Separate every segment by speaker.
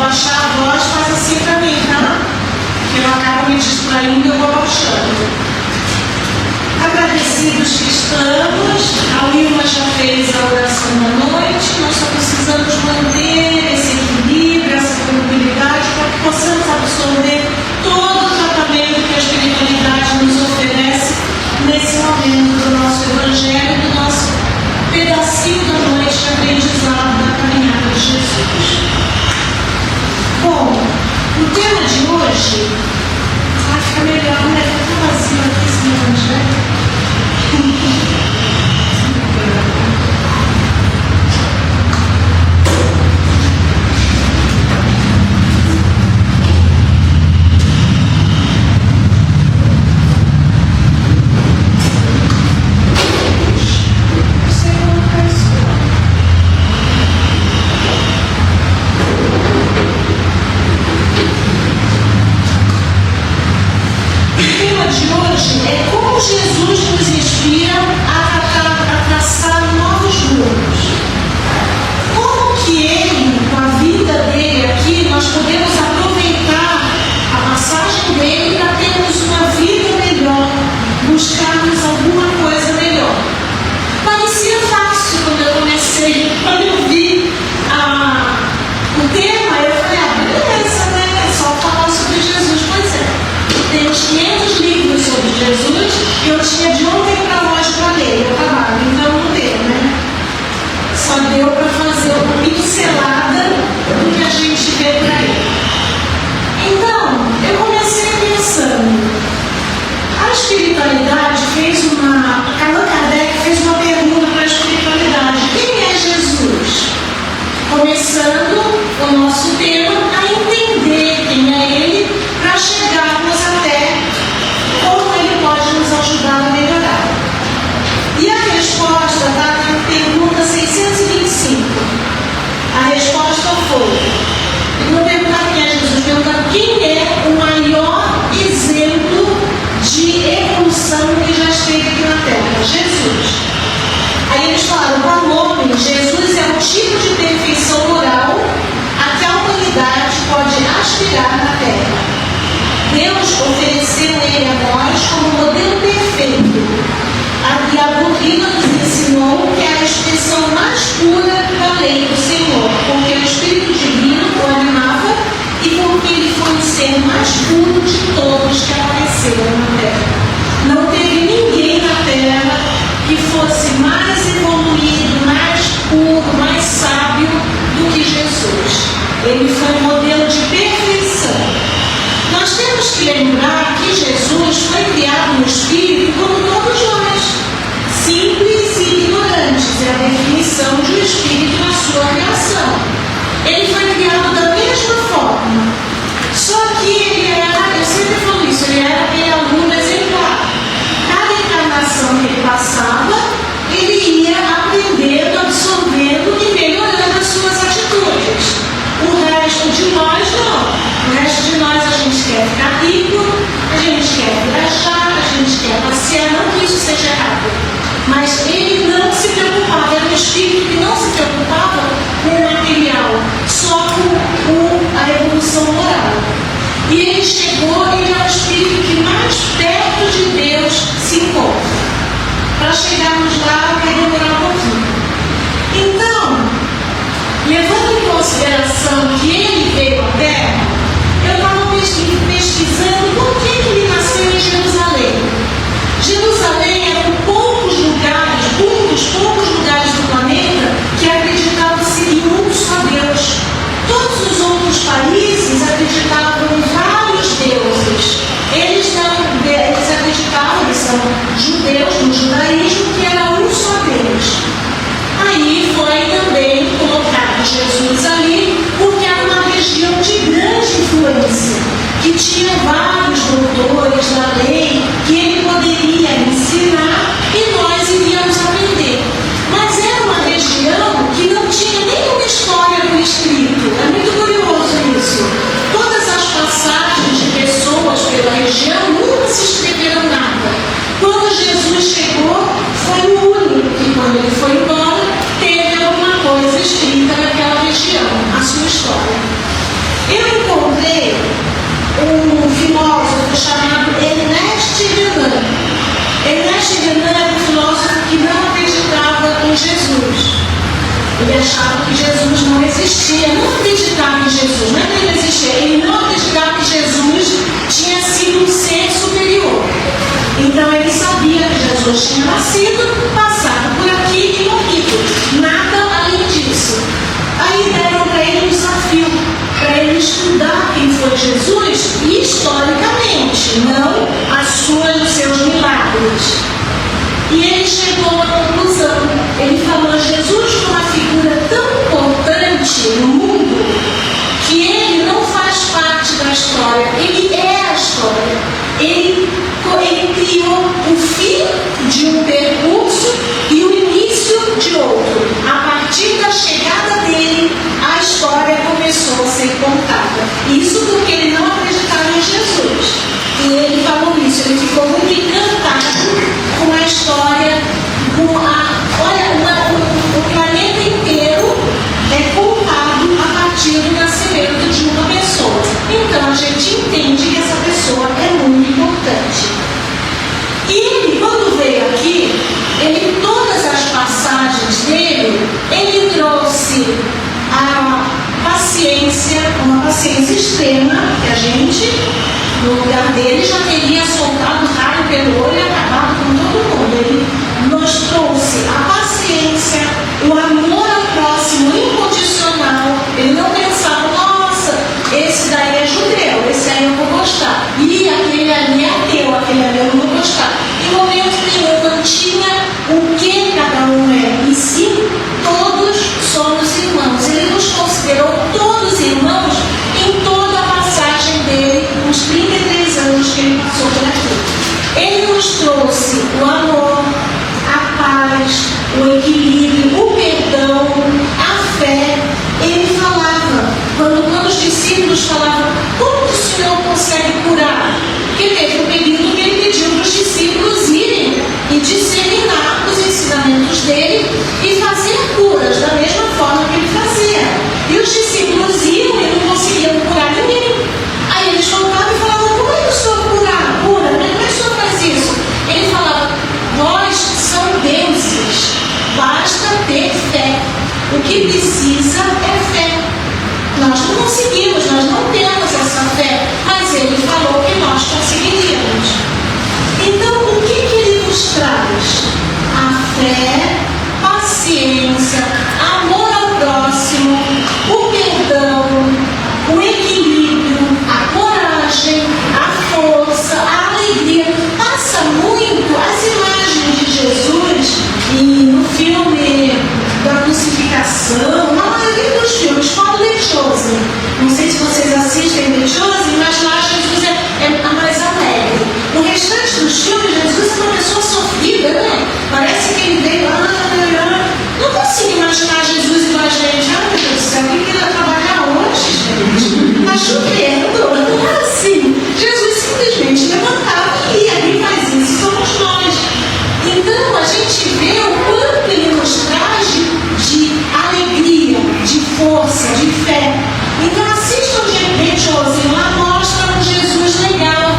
Speaker 1: baixar a voz, faz assim para mim, tá? Porque eu acabo me distraindo e eu vou baixando. Agradecidos que estamos, a Wilma já fez a oração da noite, nós só precisamos manter esse equilíbrio, essa tranquilidade, para que possamos absorver todo o tratamento que a espiritualidade nos oferece nesse momento do nosso Evangelho, do nosso pedacinho da noite de aprendizado da caminhada de Jesus. Bom, o tema de hoje vai ficar melhor, né? Fica vazio aqui esse Evangelho. Jesus nos inspira a traçar novos rumos. Como que ele, com a vida dele aqui, nós podemos aproveitar a passagem dele para termos uma vida melhor, buscarmos alguma coisa melhor. Parecia fácil quando eu comecei, quando eu vi o tema, eu falei, beleza, né? É só falar sobre Jesus. Pois é, temos 500 livros sobre Jesus. Eu tinha de ontem para hoje para ler, eu trabalho, então não deu, né? Só deu para fazer uma pincelada do que a gente vê por aí. Então, eu comecei pensando, a espiritualidade fez Allan Kardec fez uma pergunta para a espiritualidade: quem é Jesus? Começando o nosso tema a entender quem é ele, para chegarmos até como ele pode nos ajudar a melhorar. E a resposta está na pergunta 625. A resposta foi: não perguntar quem é Jesus, perguntar quem é o maior exemplo de evolução que já esteve aqui na Terra. Jesus. Aí eles falaram: para o homem, Jesus é o tipo de perfeição moral a que a humanidade pode aspirar na Terra. Deus ofereceu ele a nós como modelo perfeito. E a doutrina nos ensinou que é a expressão mais pura da lei do Senhor, porque o Espírito Divino o animava e porque ele foi o ser mais puro de todos que apareceram na Terra. Não teve ninguém na Terra que fosse mais evoluído, mais puro, mais sábio do que Jesus. Ele foi um modelo de perfeição. Nós temos que lembrar que Jesus foi criado no Espírito como todos nós, simples e ignorantes, é a definição de um Espírito na sua criação. Ele foi criado da mesma forma, só que ele era, eu sempre falo isso, ele era aquele aluno exemplar. Cada encarnação que ele passava, ele ia aprendendo, absorvendo e melhorando as suas atitudes. O resto de nós não. O resto de nós a gente quer ficar rico, a gente quer viajar, a gente quer passear, não que isso seja errado. Mas ele não se preocupava, era um espírito que não se preocupava com o material, só com a evolução moral. E ele chegou, ele é o espírito que mais perto de Deus se encontra. Para chegarmos lá vai demorar um pouquinho. Então, levando em consideração que ele veio à Terra, eu estava pesquisando por que ele nasceu em Jerusalém. Jerusalém era um dos poucos lugares do planeta que acreditavam-se em um só Deus. Todos os outros países acreditavam em vários deuses. Eles acreditavam, eles são judeus, no judaísmo, que era um só Deus. Aí foi também colocado Jesus ali, porque era uma região de grande influência, que tinha vários doutores, Ele achava que Jesus não existia, não acreditava em Jesus, não é que ele existia, ele não acreditava que Jesus tinha sido um ser superior. Então ele sabia que Jesus tinha nascido, passado por aqui e morrido. Nada além disso. Aí deram para ele um desafio, para ele estudar quem foi Jesus historicamente, não os seus milagres. E ele chegou à conclusão, ele falou: Jesus foi uma figura tão importante no mundo que ele não faz parte da história, ele é a história. Ele criou o fim de um percurso e o início de outro. A partir da chegada dele, a história começou a ser contada. Isso porque ele não acreditava em Jesus. E ele falou isso, ele ficou muito encantado com a história, o planeta inteiro é contado a partir do nascimento de uma pessoa. Então a gente entende que essa pessoa é muito importante. E ele, quando veio aqui, todas as passagens dele, ele trouxe a paciência, uma paciência extrema, que a gente, no lugar dele, já teria soltado raio pelo olho e acabado com todo mundo. Ele nos trouxe a paciência, o amor ao próximo incondicional. Ele não pensava: nossa, esse daí é judeu, esse aí eu vou gostar, e aquele ali é ateu, aquele ali eu não vou gostar. Em momento nenhum não tinha o que cada um é, e sim todos somos irmãos. Ele nos considerou todos irmãos em toda a passagem dele, uns 33 anos que ele passou por aqui. Ele nos trouxe o amor, a paz, o equilíbrio, o perdão, a fé. Ele falava, quando os discípulos falavam: como o Senhor consegue curar? Porque teve um período que ele pediu para os discípulos irem e disseminar os ensinamentos dele e fazer curas da mesma forma que ele fazia. E os discípulos iam e não conseguiam curar ninguém. Aí eles voltavam e falavam: como é que o Senhor cura? Como é que o Senhor faz isso? Ele falava: nós somos deuses, basta ter fé. O que precisa é fé. Nós não conseguimos, nós não temos essa fé, mas ele falou que nós conseguiríamos. Então, o que ele nos traz? A fé, paciência, amor ao próximo, o perdão, o equilíbrio, a coragem, a força, a alegria. Passa muito as imagens de Jesus e no filme da crucificação, na maioria dos filmes, fala de Chosen. Não sei se vocês assistem The Chosen, mas lá Jesus é a mais alegre. No restante dos filmes, Jesus é uma pessoa sofrida, né? Parece que ele veio lá. Não consigo imaginar Jesus e a gente: ai meu Deus do céu, o que ele vai trabalhar hoje, gente? Está chovendo, não é assim. Jesus simplesmente levantava e ia, ele faz isso, somos nós. Então a gente vê o quanto ele nos traz de alegria, de força, de fé. Então assistam de Chosen, lá mostra um Jesus legal,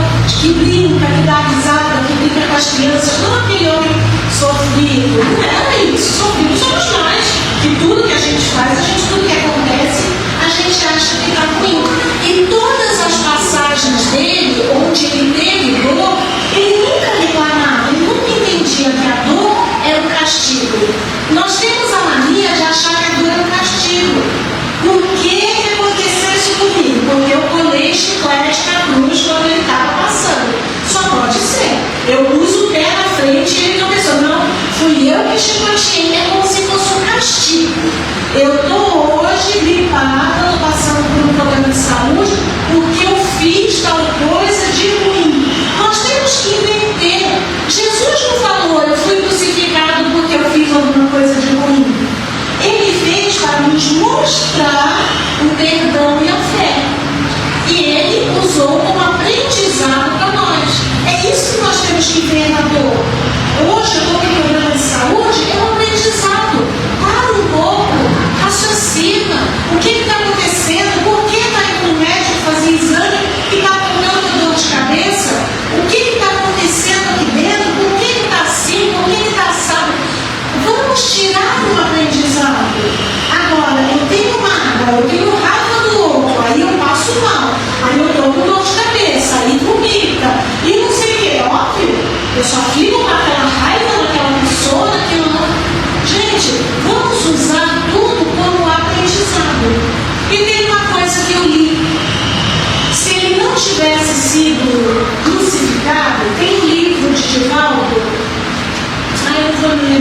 Speaker 1: que brinca, que dá risada, que brinca com as crianças, não aquele homem sofrido. Não era isso, sofrido somos nós, que tudo que a gente faz, tudo que acontece, a gente acha que está ruim. E todas as passagens dele, onde ele teve dor, ele nunca reclamava, ele nunca entendia que a dor era um castigo. Nós temos a mania de achar que a dor é um castigo. Por que aconteceu isso comigo? Porque eu colei chiclete na cruz quando ele estava passando. Só pode ser. Eu pus o pé na frente e ele não pensou: não, fui eu que chicoteei. É como se fosse um castigo. Eu estou hoje gripada, estou passando por um problema de saúde, porque eu fiz tal coisa de ruim. Nós temos que inverter. Jesus não falou: eu fui crucificado porque eu fiz alguma coisa de ruim. Ele fez para nos mostrar o perdão e a fé. E ele usou como aprendizado para nós. É isso que nós temos que ver na dor. Hoje eu estou com problema de saúde, é um aprendizado. Para um pouco, raciocina. O que está acontecendo? Por que está indo no médico fazer exame?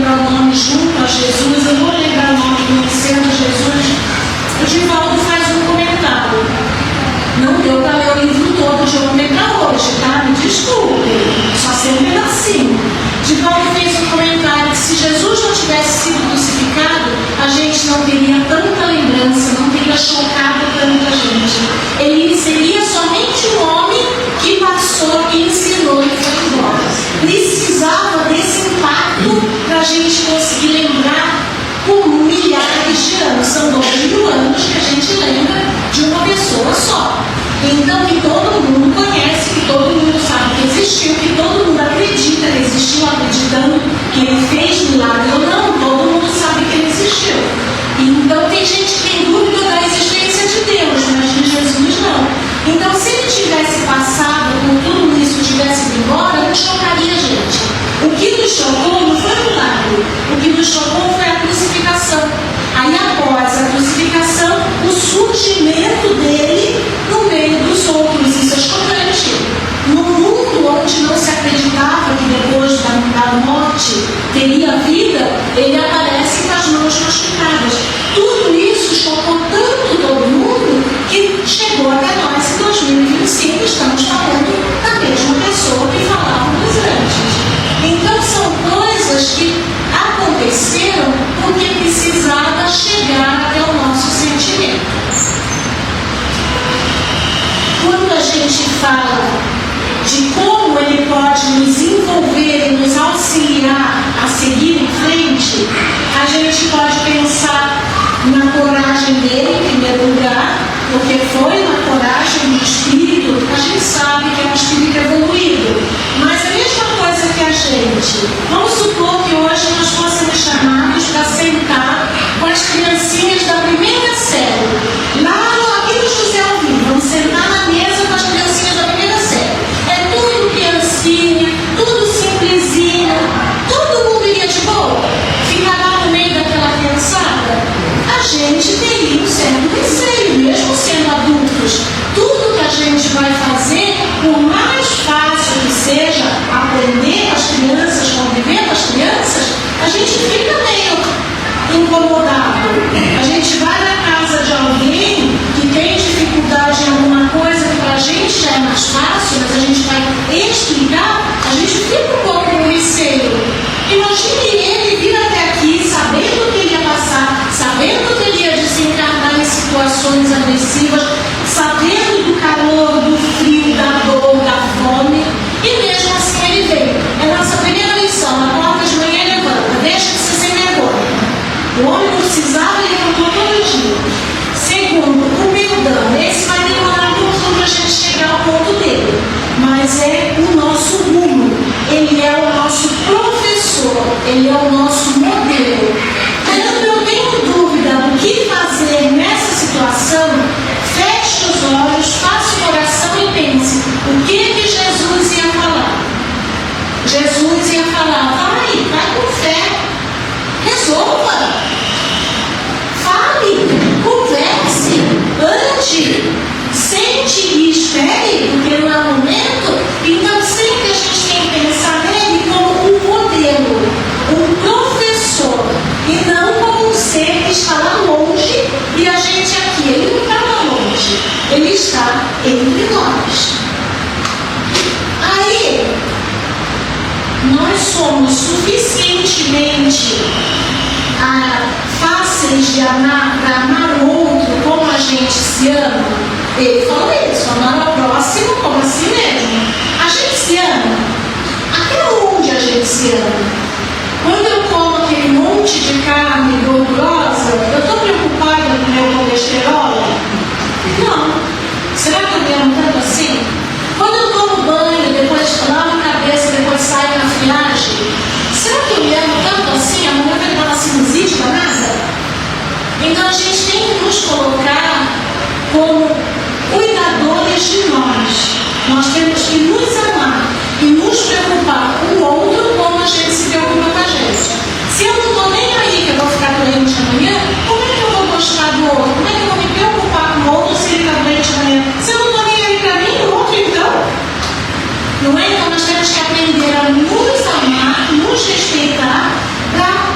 Speaker 1: lembrar o nome junto a Jesus, eu vou lembrar o nome conhecendo Jesus. O Divaldo faz um comentário. Não deu para ler o livro todo de ontem para hoje, tá? Me desculpe, só sei um pedacinho. Divaldo fez um comentário que se Jesus não tivesse sido crucificado, a gente não teria tanta lembrança, não teria chocado tanta gente. Ele seria somente um homem que passou, que ensinou e foi embora. Precisava desse impacto para a gente conseguir lembrar por milhares de anos. São 2000 anos que a gente lembra de uma pessoa só. Então, que todo mundo conhece, que todo mundo sabe que existiu, que todo mundo acredita que existiu, acreditando que ele fez milagre ou não, todo mundo sabe que ele existiu. Então, tem gente que tem dúvida da existência de Deus, mas de Jesus não. Então, se ele tivesse passado por tudo isso, tivesse ido embora, não chocaria a gente. O que nos chocou não foi o milagre, o que nos chocou foi a crucificação. Aí, após a crucificação, o surgimento dele no meio dos outros. Isso é chocante. No mundo onde não se acreditava que depois da morte teria vida, ele aparece com as mãos machucadas. Tudo isso chocou tanto todo mundo que chegou até nós em 2025. Estamos falando da mesma pessoa que falávamos antes. Então são coisas que aconteceram porque precisava chegar até o nosso sentimento. Quando a gente fala de como ele pode nos envolver e nos auxiliar a seguir em frente, a gente pode pensar na coragem dele, em primeiro lugar, porque foi uma coragem do espírito. A gente sabe que é um espírito evoluído, mas a mesma coisa que a gente. Vamos supor que hoje nós fôssemos chamados para sentar com as criancinhas da primeira série, lá aqui no José Alvim. Vamos sentar na mesa com as criancinhas da primeira série. É tudo criancinha, tudo simplesinho, todo mundo iria de boa. Ficar lá no meio daquela criançada, a gente teria um certo receio, mesmo sendo adultos. Tudo que a gente vai fazer, por mais fácil que seja aprender as crianças, conviver com as crianças, a gente fica meio incomodado. A gente vai na casa de alguém que tem dificuldade em alguma coisa que para a gente já é mais fácil, mas a gente vai explicar, a gente fica um pouco com receio. Imagine ele vir até aqui sabendo que ele ia passar, sabendo que ele ia desencarnar em situações agressivas, sabendo do calor, do frio, da dor, da fome, e mesmo assim ele veio. É a nossa primeira lição. Acorda de manhã e levanta, deixa de ser sem vergonha. O homem não precisava e levantou todo dia. Segundo, o perdão. Esse vai demorar um pouquinho para a gente chegar ao ponto dele, mas é o nosso rumo. Ele é o nosso professor, ele é o nosso modelo. Quando eu tenho dúvida do que fazer nessa situação, feche os olhos, faça o coração e pense: o que Jesus ia falar? Jesus ia falar: vai com fé, resolva, fale, converse, ande, sente e espere, porque não é o momento. Então sempre a gente tem que pensar nele como um modelo, um professor, e não como um ser que está lá longe e a gente aqui. Ele não está lá longe, ele está entre nós. Aí nós somos suficientemente fáceis de amar para amar o outro como a gente se ama. Ele falou isso: amar ao próximo como a si mesmo. A gente se ama. Até onde a gente se ama? Quando eu como aquele monte de carne gordurosa, eu estou preocupada com o meu colesterol? Não. Será que eu me amo tanto assim? Quando eu tomo banho, depois lavo a cabeça, depois saio na friagem, será que eu me amo tanto assim? Amanhã vai dar uma sinusite danada? Então a gente tem que nos colocar como cuidadores de nós. Nós temos que nos amar e nos preocupar com o outro como a gente se preocupa com a gente. Se eu não estou nem aí que eu vou ficar doente amanhã, como é que eu vou gostar do outro? Como é que eu vou me preocupar com o outro se ele está doente amanhã? Se eu não estou nem aí para mim, o outro então? Não é? Então nós temos que aprender a nos amar, nos respeitar, para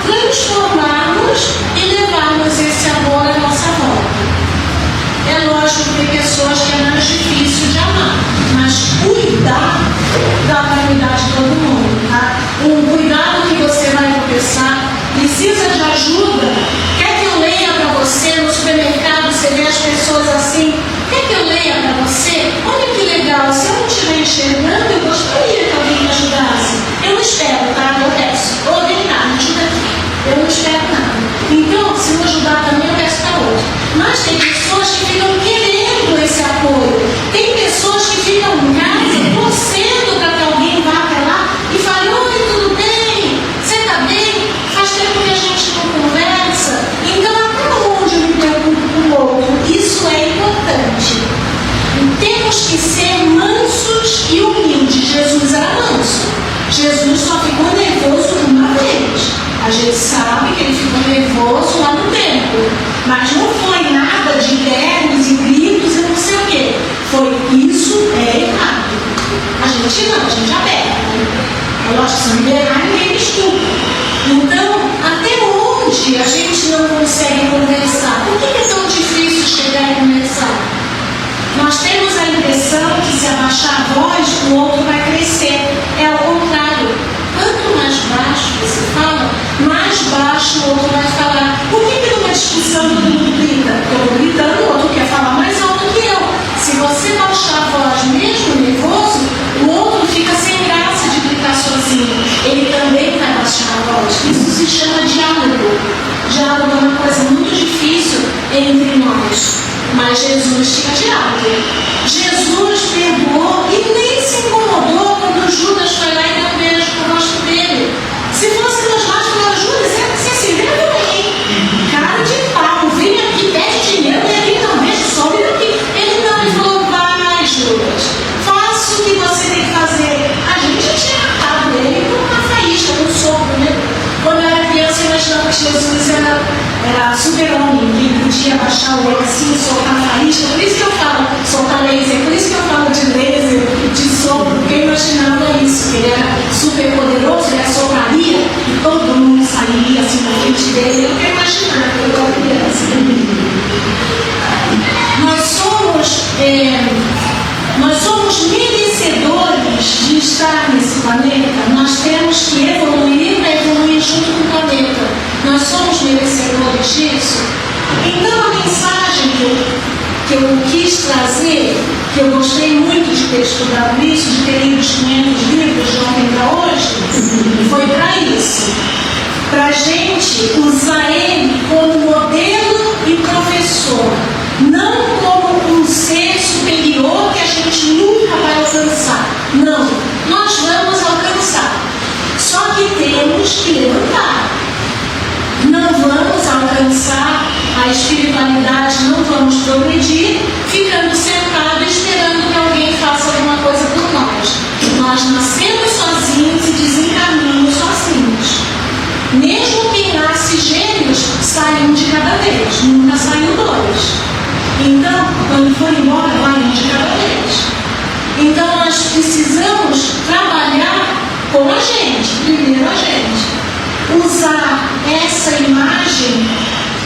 Speaker 1: conversar, precisa de ajuda, quer que eu leia para você no supermercado, você vê as pessoas assim, quer que eu leia para você? Olha que legal, se eu não estiver enxergando, eu gostaria que alguém me ajudasse. Eu não espero, tá? Eu peço. Ô, vem cá, me ajuda aqui. Eu não espero nada. Então, se não ajudar também, eu peço para outro. Mas tem pessoas que ficam querendo esse apoio. Tem pessoas que ficam em casa torcendo para que alguém vá até lá e fale: oi, tudo bem? Você está bem? Faz tempo que a gente não conversa. Então, até onde eu me preocupo com o outro? Isso é importante. Temos que ser mansos e humildes. Jesus era manso. Jesus só ficou nervoso uma vez. A gente sabe que ele ficou nervoso lá no templo. Mas não foi nada de berros e gritos e não sei o quê. Foi: isso é errado. A gente não, a gente já berra. Eu acho que se não berrar, ninguém me escuta. Então, até onde a gente não consegue conversar? Por que é tão difícil chegar e conversar? Nós temos a impressão que se abaixar a voz, o outro vai crescer. É ao contrário. Quanto mais baixo você fala, mais baixo o outro vai falar. Por que numa discussão todo mundo grita? Eu estou gritando, o outro quer falar mais alto que eu. Se você baixar a voz mesmo nervoso, o outro fica sem graça de gritar sozinho. Ele também vai baixar a voz. Isso se chama diálogo. Diálogo é uma coisa muito difícil entre nós. Mas Jesus tinha diálogo. Jesus perdoou e nem se incomodou quando Judas foi lá e deu um beijo no rosto dele. Se fosse nos lados para Judas, você se vê também. Cara de pau, vem aqui, pede dinheiro, vem aqui, não, beijo, sobe daqui. Ele não, ele falou: vai, Judas, faça o que você tem que fazer. A gente já tinha matado ele com uma faísca, com um sopro, né? Quando eu era criança, eu imaginava que Jesus era super-homem, que podia baixar o olho assim, soltar a faísca. Por isso que eu falo, soltar laser, por isso que eu falo de laser, de sopro, porque eu imaginava isso, que ele era super poderoso, ele assopraria e todo mundo sairia assim na frente dele. Eu quero imaginar, eu era criança. Nós somos merecedores de estar nesse planeta. Nós temos que evoluir para evoluir junto com o planeta. Nós somos merecedores disso. Então, a mensagem que eu quis trazer, que eu gostei muito de ter estudado isso, de ter lido os 500 livros de ontem para hoje, foi para isso. Para a gente usar ele como modelo e professor, não como um ser superior que a gente nunca vai alcançar. Não, nós vamos alcançar. Só que temos que levantar. Não vamos alcançar a espiritualidade, não vamos progredir ficando sentado esperando que alguém faça alguma coisa por nós. Nós nascemos sozinhos e desencarnamos sozinhos. Mesmo quem nasce gêmeos, sai um de cada vez, nunca saem dois. Então, quando for embora, vai um de cada vez. Então, nós precisamos trabalhar com a gente, primeiro a gente. Usar essa imagem,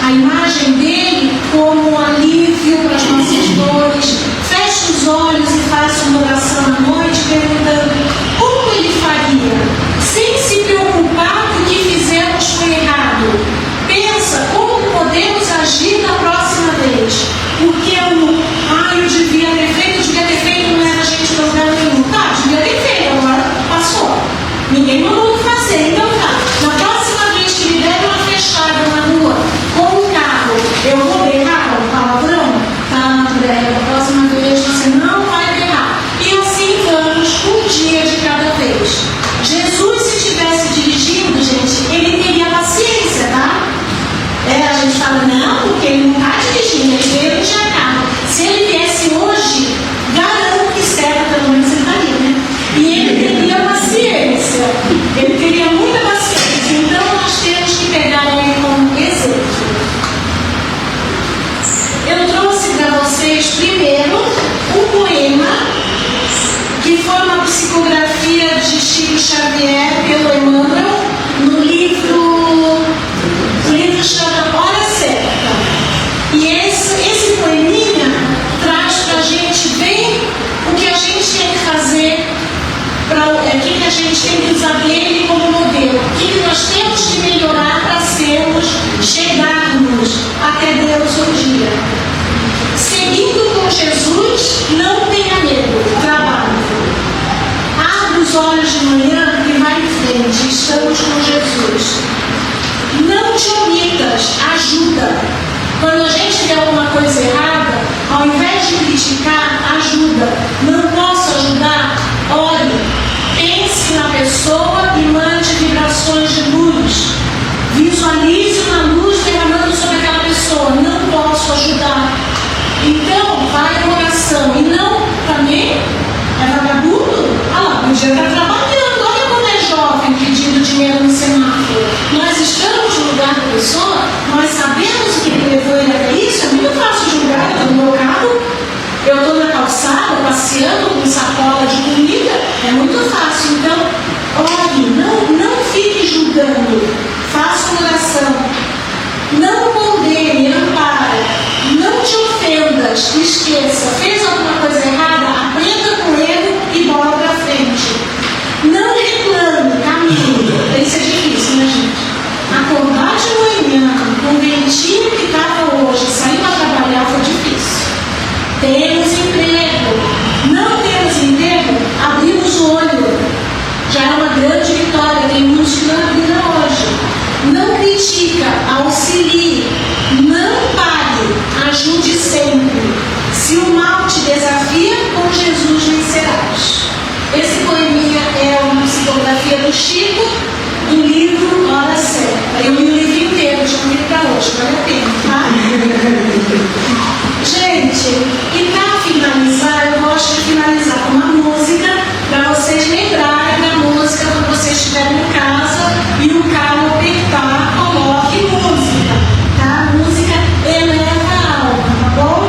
Speaker 1: a imagem dele, como alívio para as nossas dores. Feche os olhos e faça uma oração à noite, perguntando como ele faria, sem se preocupar que o que fizemos foi errado. Pensa como podemos agir na próxima vez. Porque eu devia ter feito, não era gente problema nenhum. Tá, devia ter feito, agora passou. Ninguém mandou fazer, então tá. Na próxima vez que me der uma fechada na rua com um carro, eu vou berrar um palavrão? Tá, André, da próxima vez você não vai berrar. E assim vamos, um dia de cada vez. Jesus, se estivesse dirigindo, gente, ele teria paciência, tá? A gente fala, não, porque ele não está dirigindo, ele veio de carro. Se ele viesse hoje, garanto que certo, pelo menos ele estaria, né? E ele teria paciência, ele teria muita paciência. Então nós temos que pegar ele como exemplo. Eu trouxe para vocês primeiro um poema que foi uma psicografia de Chico Xavier pelo Emmanuel no livro chama Hora Certa. E esse poeminha traz pra gente bem o que a gente tem que fazer, o que a gente tem que usar dele como modelo, o que nós temos que anos até Deus um dia. Seguindo com Jesus, não tenha medo, trabalhe. Abre os olhos de manhã e vai em frente, estamos com Jesus. Não te omitas, ajuda. Quando a gente vê alguma coisa errada, ao invés de criticar, ajuda. Não posso ajudar? Ore. Pense na pessoa e mande vibrações de luz. Visualize uma luz derramando sobre aquela pessoa. Não posso ajudar. Então, vai em oração. E não, também, é vagabundo? Ah lá, podia estar trabalhando. Olha quando é jovem pedindo dinheiro no semáforo. Nós estamos no lugar da pessoa, nós sabemos o que levou ele a isso. É muito fácil julgar. Eu estou no meu carro, eu estou na calçada, passeando com sacola de comida. É muito fácil. Então, ore, não fique julgando. Faça uma oração. Não condene, ampare. Não te ofendas, esqueça. Fez alguma coisa errada, aprenda com ele e bola para frente. Não reclame, caminhe. Isso é difícil, né, gente? Acordar de manhã com o ventinho que estava hoje, sair para trabalhar foi difícil. Temos emprego. Não temos emprego, abrimos o olho. Já é uma grande vitória. Tem muitos que não abriram hoje. Não critica, auxilie. Não pague, ajude sempre. Se o mal te desafia, com Jesus vencerás. Esse poeminha é uma psicografia do Chico, do livro Hora Certa. Eu li o livro inteiro, já li para hoje, vale a pena, tá? Gente, e para finalizar, eu gosto de finalizar com uma música, para vocês lembrarem da música quando vocês estiverem em casa e o carro apertar, coloque música, tá? Música eleva a alma, tá bom?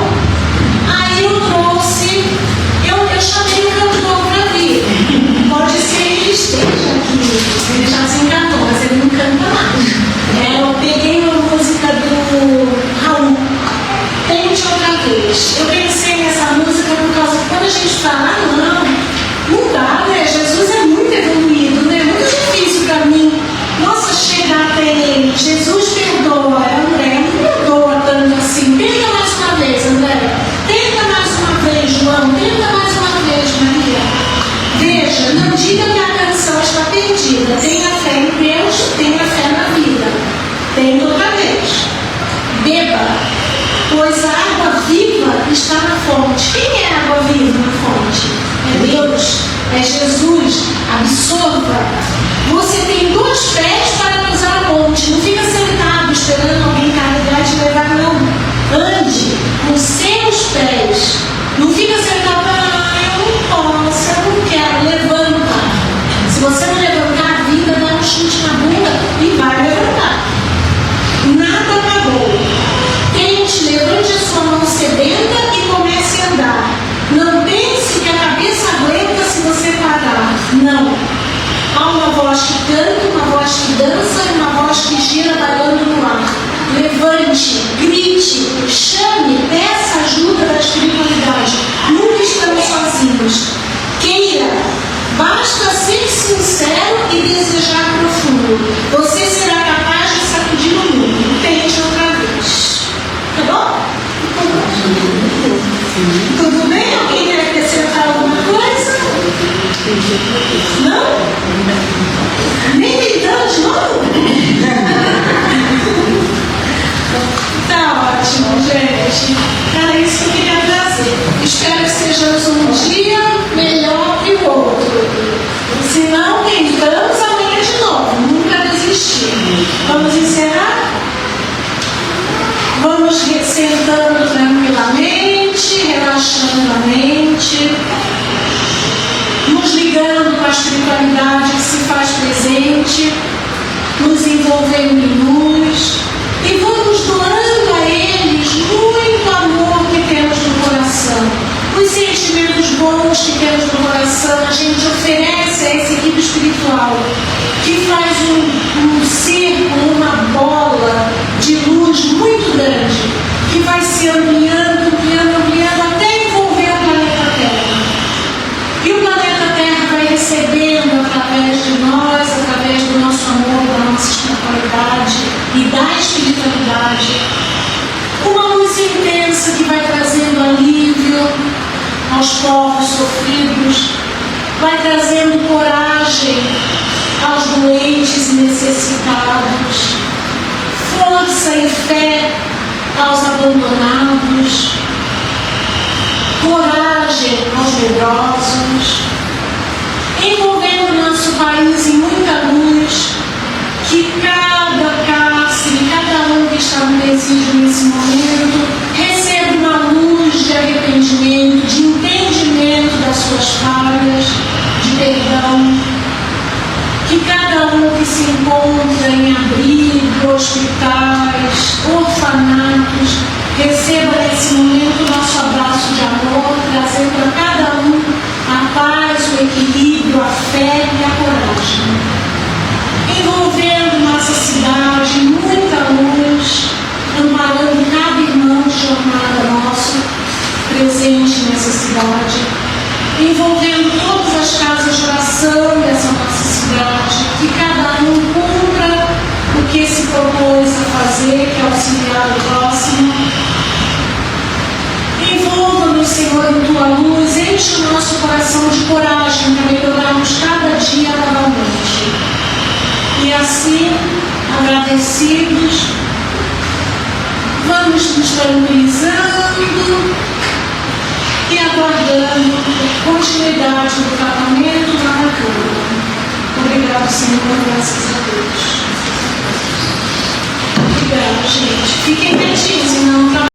Speaker 1: Aí eu trouxe, eu chamei o cantor para vir. Pode ser que ele esteja aqui, ele já se encantou, mas ele não canta mais. Eu peguei uma música do Raul, Tente Outra Vez. Eu pensei nessa música por causa que quando a gente fala, não dá, né? Jesus é muito evoluído, né? É muito difícil para mim, nossa, chegar até ele. Jesus perdoa, André, não perdoa tanto assim. Tenta mais uma vez, André. Tenta mais uma vez, João. Tenta mais uma vez, Maria. Veja, não diga que a canção está perdida. Tenha fé em Deus, tenha fé na vida. Tenta outra vez. Beba, pois a água viva está na fonte. Quem é a água viva na fonte? É Deus, é Jesus. Absorva. Você tem 2 pés para cruzar a ponte. Não fica sentado esperando alguém carregar e te levar, não. Ande com seus pés. Não fica sentado, eu não posso, eu não quero. Levanta. Se você não levantar, a vida dá um chute na bunda e vai levantar. Nada acabou. Tente, levante a sua mão sedenta e comece a andar. Não pense que a cabeça aguenta se você parar. Não. Há uma voz que canta, uma voz que dança e uma voz que gira bailando no ar. Levante, grite, chame, peça ajuda da espiritualidade. Nunca estamos sozinhos. Queira, basta ser sincero e desejar profundo. Você será capaz de sacudir o mundo. Tente outra vez. Tá bom? Tudo bem? Alguém quer acrescentar alguma coisa? Não? Nem gritando de novo? Tá ótimo, gente. Era isso que eu queria trazer. Espero que sejamos um dia melhor que o outro. Se não, tentamos amanhã de novo. Nunca desistir. Vamos encerrar? Vamos sentando tranquilamente, relaxando a mente, nos ligando com a espiritualidade que se faz presente, nos envolvendo em luz e vamos doando a eles muito amor que temos no coração. Os sentimentos bons que temos no coração, a gente oferece a essa equipe espiritual que faz um círculo, uma bola de luz muito grande, que vai se ampliando, até envolver o planeta Terra. E o planeta Terra vai recebendo através de nós, através do nosso amor, da nossa espiritualidade e da na espiritualidade. Uma luz intensa que vai trazendo alívio aos povos sofridos, vai trazendo coragem aos doentes e necessitados, força e fé aos abandonados, coragem aos medrosos, envolvendo nosso país em muita luz, que cada cárcere, cada um que está no presídio nesse momento, receba uma luz de arrependimento, de entendimento das suas falhas, de perdão, que cada um que se encontra em abrigo, hospitais, orfanatos, receba nesse momento o nosso abraço de amor, trazendo a cada um a paz, o equilíbrio, a fé e a coragem. Envolvendo nossa cidade, muita luz, amparando cada irmão de jornada nosso, presente nessa cidade, envolvendo todas as casas de oração dessa nossa cidade, que cada um cumpra o que se propôs a fazer, que é auxiliar o próximo. Envolva-nos, Senhor, em Tua luz, enche o nosso coração de coragem para melhorarmos cada dia novamente. E assim, agradecidos, vamos nos tranquilizando e aguardando a continuidade do tratamento na cura. Obrigado, Senhor, graças a Deus. Obrigada, gente. Fiquem quietinhos, senão